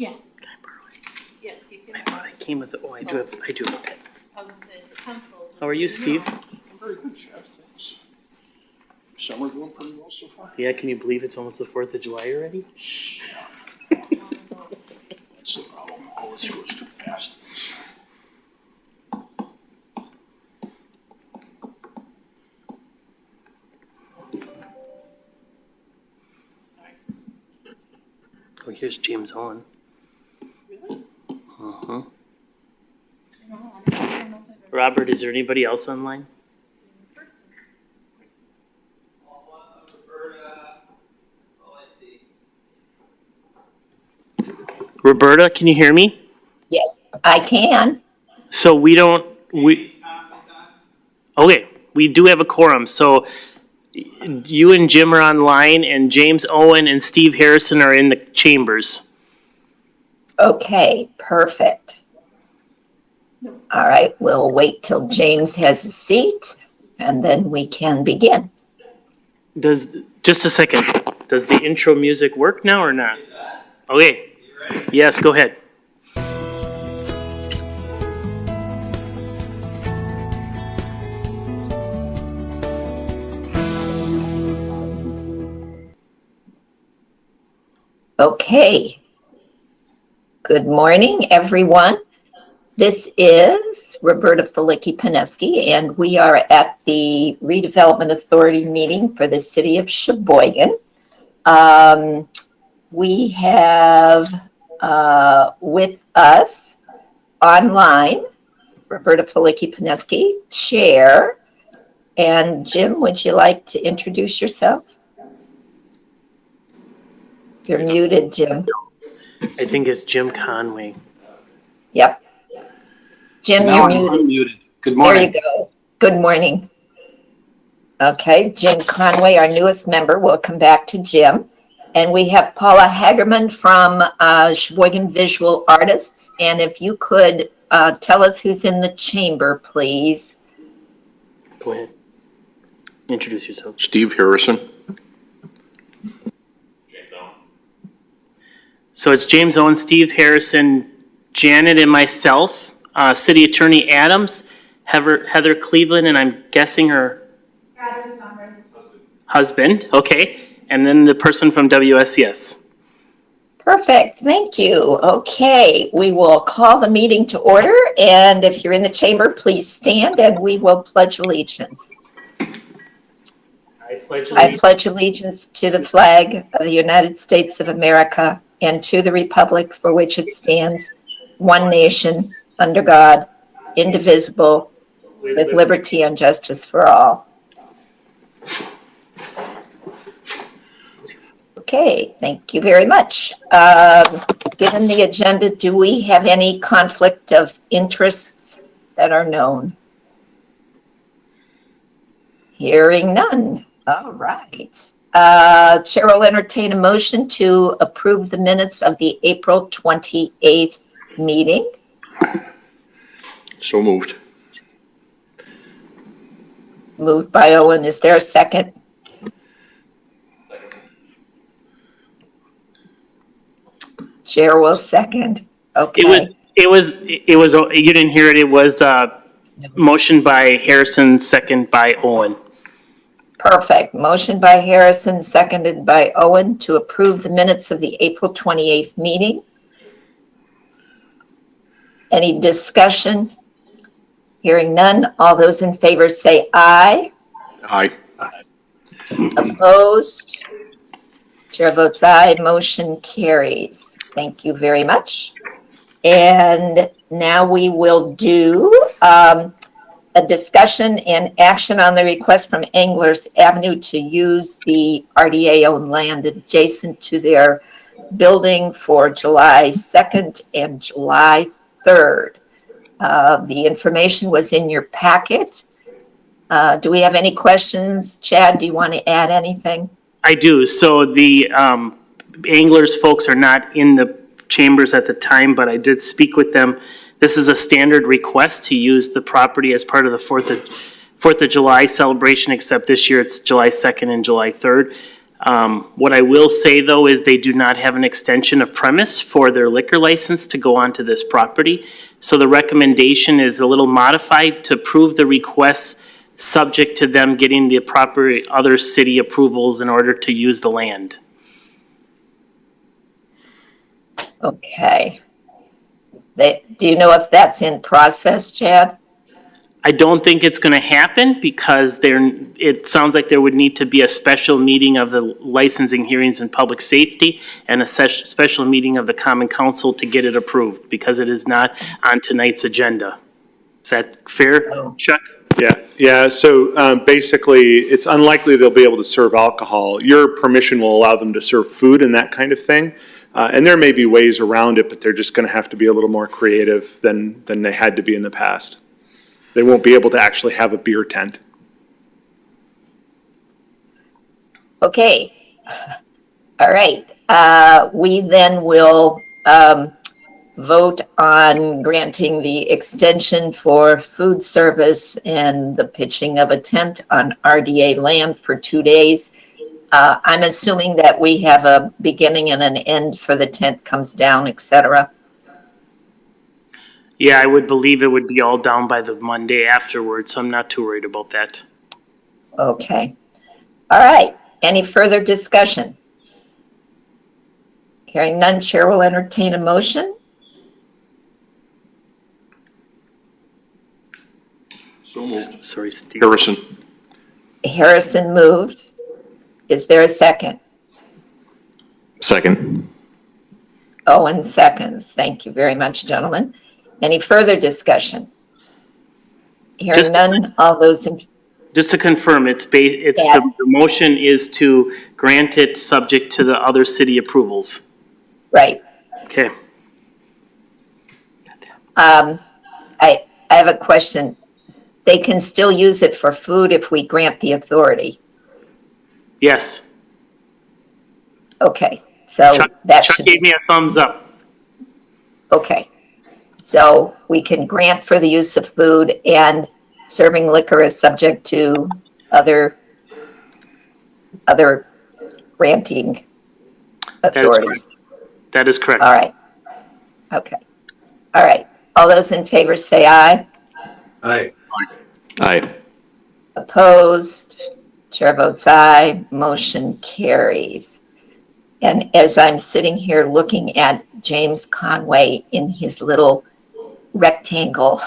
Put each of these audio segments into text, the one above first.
Yeah. Can I borrow it? Yes, you can. I thought I came with it. Oh, I do have a pen. I was gonna say the pencil. How are you, Steve? I'm very good, Chad, thanks. Summer going pretty well so far? Yeah, can you believe it's almost the 4th of July already? That's the problem, all this goes too fast. Oh, here's James Owen. Really? Uh-huh. No, honestly, I don't know if I've ever Robert, is there anybody else online? seen it in person. Roberta, can you hear me? Yes, I can. So we do have a quorum, so you and Jim are online, and James Owen and Steve Harrison are in the chambers. Okay, perfect. All right, we'll wait till James has a seat and then we can begin. Just a second, does the intro music work now or not? Okay, yes, go ahead. Okay. Good morning, everyone. This is Roberta Filicki-Pineski, and we are at the Redevelopment Authority meeting for the city of Sheboygan. We have with us online Roberta Filicki-Pineski, Chair. And Jim, would you like to introduce yourself? You're muted, Jim. I think it's Jim Conway. Yep. Jim, Now you're I'm muted. unmuted. Good There morning. you go. Good morning. Okay, Jim Conway, our newest member. We'll come back to Jim. And we have Paula Hagerman from Sheboygan Visual Artists. And if you could tell us who's in the chamber, please. Go ahead. Introduce yourself. Steve Harrison. So it's James Owen, Steve Harrison, Janet, and myself. City Attorney Adams, Heather Cleveland, and I'm guessing her husband. Okay, and then the person from WSCS. Perfect, thank you. Okay, we will call the meeting to order. And if you're in the chamber, please stand and we will pledge allegiance. I pledge allegiance to the flag of the United States of America and to the republic for which it stands, one nation, under God, indivisible, with liberty and justice for all. Okay, thank you very much. Given the agenda, do we have any conflict of interests that are known? Hearing none. All right. Chair will entertain a motion to approve the minutes of the April 28th meeting. So moved. Moved by Owen. Is there a second? Chair will second. Okay. It was, you didn't hear it, it was motion by Harrison, second by Owen. Perfect. Motion by Harrison, seconded by Owen to approve the minutes of the April 28th meeting. Any discussion? Hearing none. All those in favor say aye. Aye. Opposed? Chair votes aye. Motion carries. Thank you very much. And now we will do a discussion and action on the request from Anglers Avenue to use the RDA-owned land adjacent to their building for July 2nd and July 3rd. The information was in your packet. Do we have any questions? Chad, do you want to add anything? I do. So the Anglers folks are not in the chambers at the time, but I did speak with them. This is a standard request to use the property as part of the 4th of July celebration, except this year it's July 2nd and July 3rd. What I will say, though, is they do not have an extension of premise for their liquor license to go onto this property. So the recommendation is a little modified to approve the requests subject to them getting the proper other city approvals in order to use the land. Okay. Do you know if that's in process, Chad? I don't think it's going to happen because it sounds like there would need to be a special meeting of the licensing hearings and public safety and a special meeting of the common council to get it approved because it is not on tonight's agenda. Is that fair, Chuck? Yeah. So basically, it's unlikely they'll be able to serve alcohol. Your permission will allow them to serve food and that kind of thing. And there may be ways around it, but they're just going to have to be a little more creative than they had to be in the past. They won't be able to actually have a beer tent. Okay. All right. We then will vote on granting the extension for food service and the pitching of a tent on RDA land for 2 days. I'm assuming that we have a beginning and an end for the tent comes down, et cetera. Yeah, I would believe it would be all down by the Monday afterwards, so I'm not too worried about that. Okay. All right. Any further discussion? Hearing none, Chair will entertain a motion. So moved. Sorry, Steve. Harrison. Harrison moved. Is there a second? Second. Owen seconds. Thank you very much, gentlemen. Any further discussion? Hearing none, all those in, Just to confirm, Yeah. the motion is to grant it subject to the other city approvals. right. Okay. I have a question. They can still use it for food if we grant the authority. Yes. Okay, so Chuck that should gave be, me a thumbs up. okay. So we can grant for the use of food and serving liquor is subject to other granting That is authorities. correct. That is correct. All right. Okay. All right. All those in favor say aye. Aye. Aye. Opposed? Chair votes aye. Motion carries. And as I'm sitting here looking at James Conway in his little rectangle,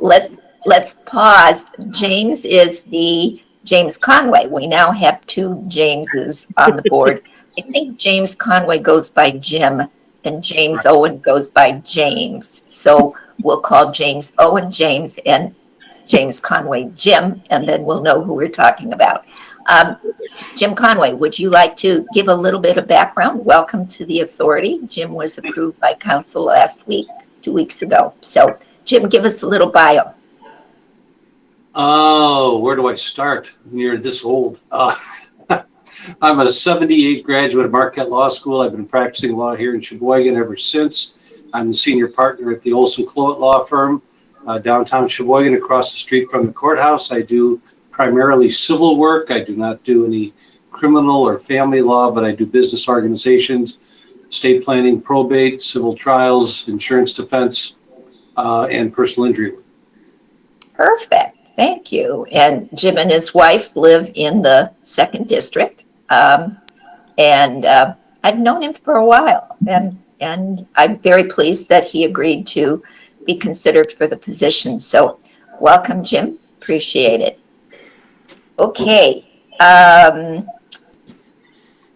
let's pause. James is the James Conway. We now have two Jameses on the board. I think James Conway goes by Jim and James Owen goes by James. So we'll call James Owen James and James Conway Jim, and then we'll know who we're talking about. Jim Conway, would you like to give a little bit of background? Welcome to the authority. Jim was approved by council last week, 2 weeks ago. So Jim, give us a little bio. Oh, where do I start? You're this old. I'm a 78 graduate of Marquette Law School. I've been practicing law here in Sheboygan ever since. I'm the senior partner at the Olson Cloet Law Firm, downtown Sheboygan, across the street from the courthouse. I do primarily civil work. I do not do any criminal or family law, but I do business organizations, estate planning, probate, civil trials, insurance defense, and personal injury work. Perfect. Thank you. And Jim and his wife live in the 2nd District. I've known him for a while, and I'm very pleased that he agreed to be considered for the position. So welcome, Jim. Appreciate it. Okay.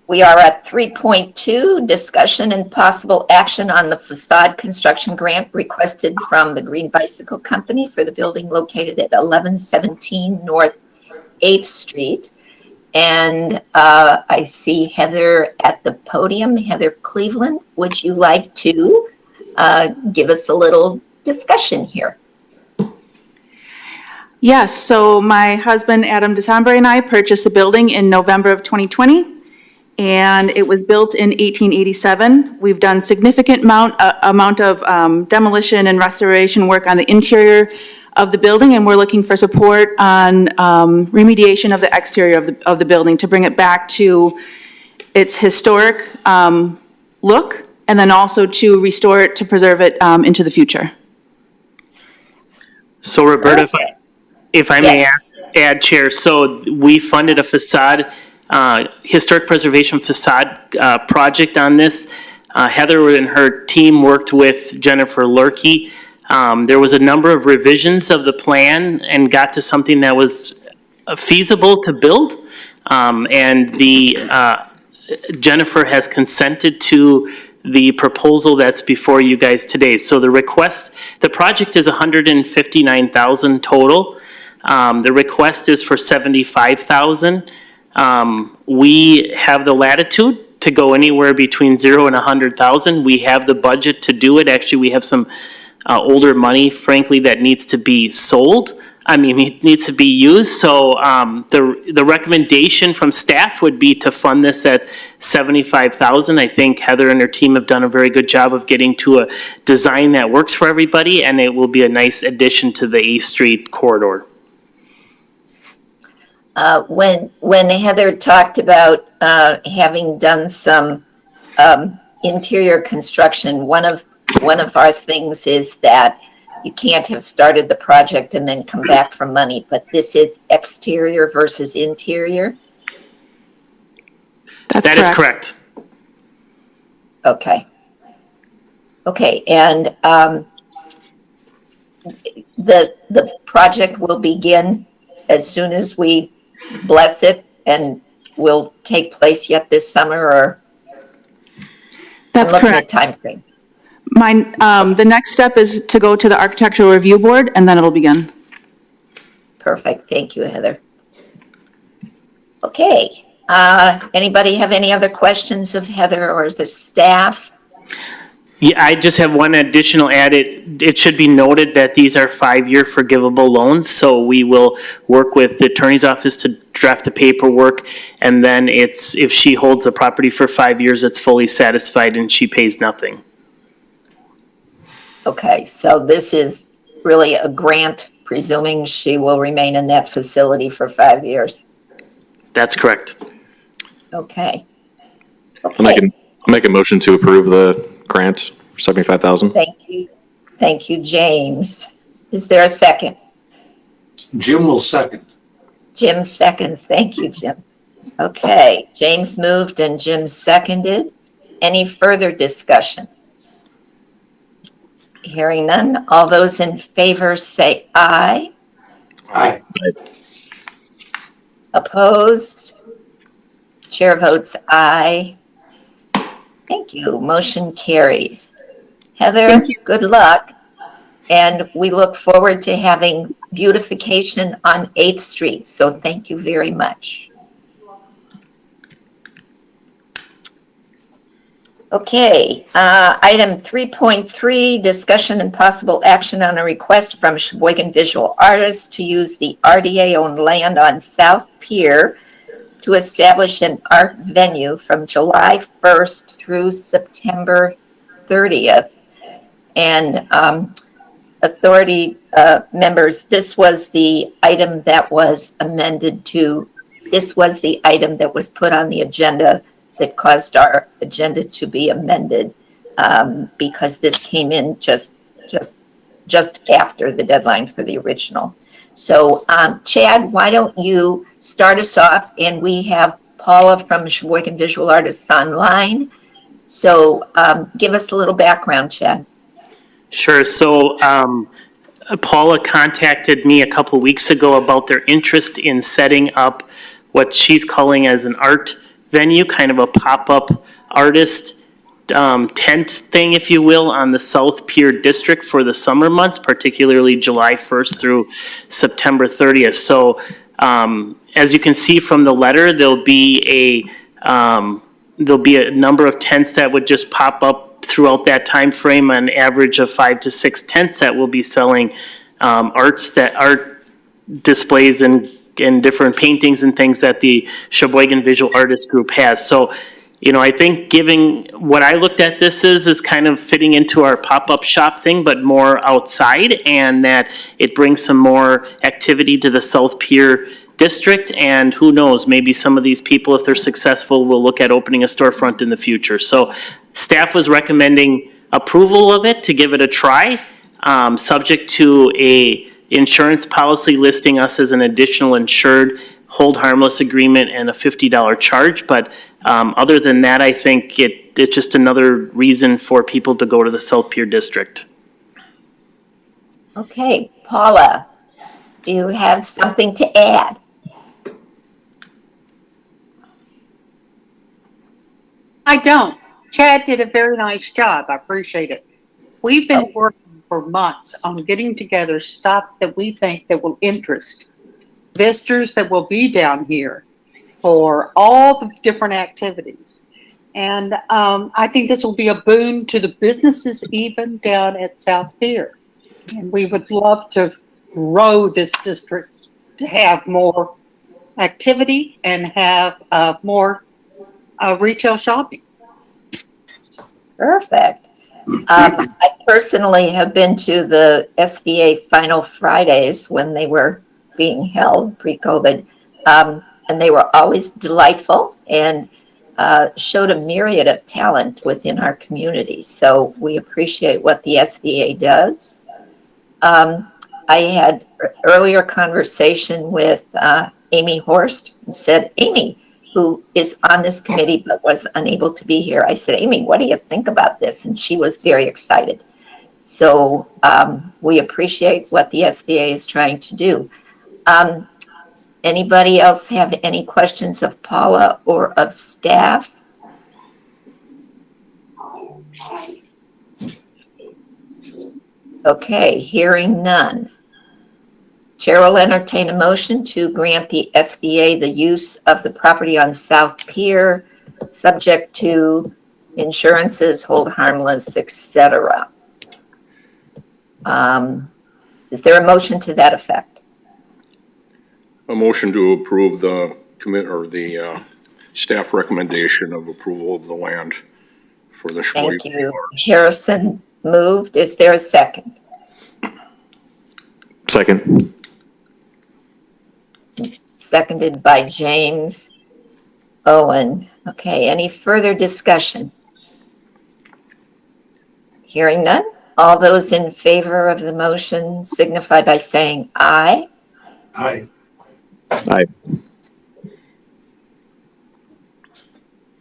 We are at 3.2, discussion and possible action on the facade construction grant requested from the Green Bicycle Company for the building located at 1117 North 8th Street. And I see Heather at the podium. Heather Cleveland, would you like to give us a little discussion here? Yes, so my husband Adam DeSambre and I purchased the building in November of 2020, and it was built in 1887. We've done significant amount of demolition and restoration work on the interior of the building, and we're looking for support on remediation of the exterior of the building to bring it back to its historic look, and then also to restore it, to preserve it into the future. So Roberta, if I may Yes. add, Chair, so we funded a facade, historic preservation facade project on this. Heather and her team worked with Jennifer Lurkey. There was a number of revisions of the plan and got to something that was feasible to build. And Jennifer has consented to the proposal that's before you guys today. So the project is $159,000 total. The request is for $75,000. We have the latitude to go anywhere between 0 and 100,000. We have the budget to do it. Actually, we have some older money, frankly, that needs to be sold. It needs to be used. So the recommendation from staff would be to fund this at $75,000. I think Heather and her team have done a very good job of getting to a design that works for everybody, and it will be a nice addition to the A Street corridor. When Heather talked about having done some interior construction, one of our things is that you can't have started the project and then come back for money, but this is exterior versus interior? That is correct. Okay. Okay, and the project will begin as soon as we bless it and will take place yet this summer, or? That's I'm looking correct. at timeframe. The next step is to go to the Architectural Review Board, and then it'll begin. Perfect, thank you, Heather. Okay, anybody have any other questions of Heather or the staff? Yeah, I just have one additional add. It should be noted that these are 5-year forgivable loans, so we will work with the attorney's office to draft the paperwork, and then if she holds the property for 5 years, it's fully satisfied and she pays nothing. Okay, so this is really a grant, presuming she will remain in that facility for 5 years. That's correct. Okay. I'll make a motion to approve the grant for $75,000. Thank you. Thank you, James. Is there a second? Jim will second. Jim seconds. Thank you, Jim. Okay, James moved and Jim seconded. Any further discussion? Hearing none. All those in favor say aye. Aye. Opposed? Chair votes aye. Thank you. Motion carries. Heather, Thank you. good luck. And we look forward to having beautification on 8th Street. So thank you very much. Okay, item 3.3, discussion and possible action on a request from Sheboygan Visual Artists to use the RDA-owned land on South Pier to establish an art venue from July 1st through September 30th. And authority members, this was the item that was amended to, this was the item that was put on the agenda that caused our agenda to be amended because this came in just after the deadline for the original. So Chad, why don't you start us off, and we have Paula from Sheboygan Visual Artists online. So give us a little background, Chad. Sure. So Paula contacted me a couple weeks ago about their interest in setting up what she's calling as an art venue, kind of a pop-up artist tent thing, if you will, on the South Pier District for the summer months, particularly July 1st through September 30th. So as you can see from the letter, there'll be a number of tents that would just pop up throughout that time frame, an average of 5 to 6 tents that will be selling art displays and different paintings and things that the Sheboygan Visual Artists Group has. So you know, I think giving, what I looked at this is kind of fitting into our pop-up shop thing, but more outside, and that it brings some more activity to the South Pier district, and who knows, maybe some of these people, if they're successful, will look at opening a storefront in the future. So staff was recommending approval of it to give it a try, subject to a insurance policy listing us as an additional insured, hold harmless agreement, and a $50 charge. But other than that, I think it's just another reason for people to go to the South Pier District. Okay, Paula, do you have something to add? I don't. Chad did a very nice job. I appreciate it. We've been working for months on getting together stuff that we think that will interest visitors that will be down here for all the different activities. And I think this will be a boon to the businesses even down at South Pier. And we would love to grow this district to have more activity and have more retail shopping. Perfect. I personally have been to the SBA Final Fridays when they were being held pre-COVID, and they were always delightful and showed a myriad of talent within our community. So we appreciate what the SBA does. I had earlier conversation with Amy Horst and said, Amy, who is on this committee but was unable to be here. I said, Amy, what do you think about this? And she was very excited. So we appreciate what the SBA is trying to do. Anybody else have any questions of Paula or of staff? Okay, hearing none. Chair will entertain a motion to grant the SBA the use of the property on South Pier, subject to insurances, hold harmless, etc. Is there a motion to that effect? A motion to approve the staff recommendation of approval of the land for the Sheboygan. Thank you. Harrison moved. Is there a second? Second. Seconded by James Owen. Okay, any further discussion? Hearing none. All those in favor of the motion signify by saying aye. Aye. Aye.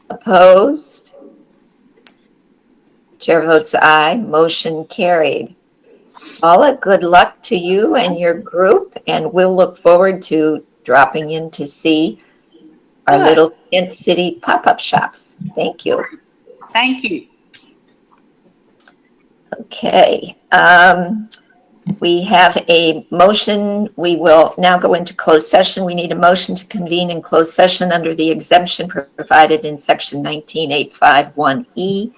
Opposed? Chair votes aye. Motion carried. Paula, good luck to you and your group, and we'll look forward to dropping in to see our Good. little Kent City pop-up shops. Thank you. Thank you. Okay, we have a motion. We will now go into closed session. We need a motion to convene in closed session under the exemption provided in section 19851E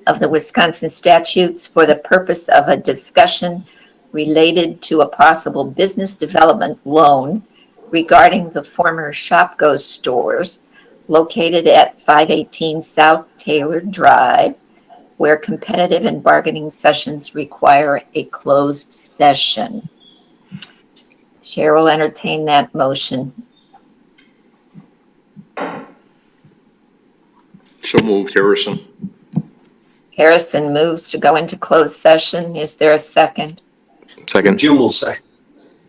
of the Wisconsin statutes for the purpose of a discussion related to a possible business development loan regarding the former Shopko stores located at 518 South Taylor Drive, where competitive and bargaining sessions require a closed session. Chair will entertain that motion. So moved, Harrison. Harrison moves to go into closed session. Is there a second? Second. Jim will say.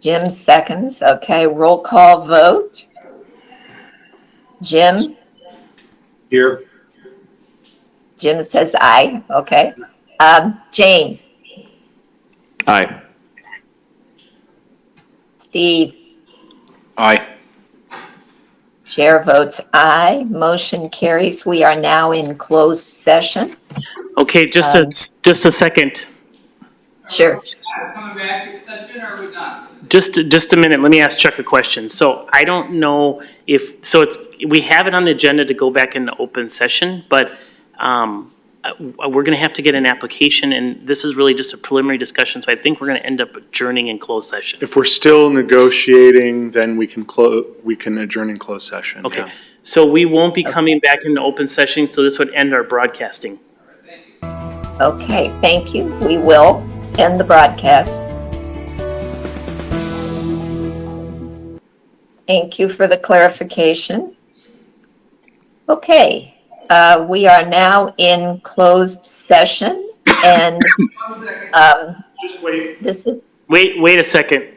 Jim seconds. Okay, roll call vote. Jim? Here. Jim says aye. Okay. James? Aye. Steve? Aye. Chair votes aye. Motion carries. We are now in closed session. Okay, just a second. Sure. Coming back to session, or are we done? Just a minute, let me ask Chuck a question. So I don't know if, we have it on the agenda to go back into open session, but we're going to have to get an application, and this is really just a preliminary discussion, so I think we're going to end up adjourning in closed session. If we're still negotiating, then we can adjourn in closed session. Okay, yeah. so we won't be coming back into open session, so this would end our broadcasting. Okay, thank you. We will end the broadcast. Thank you for the clarification. Okay, we are now in closed session, and One second. Just wait. this is Wait a second.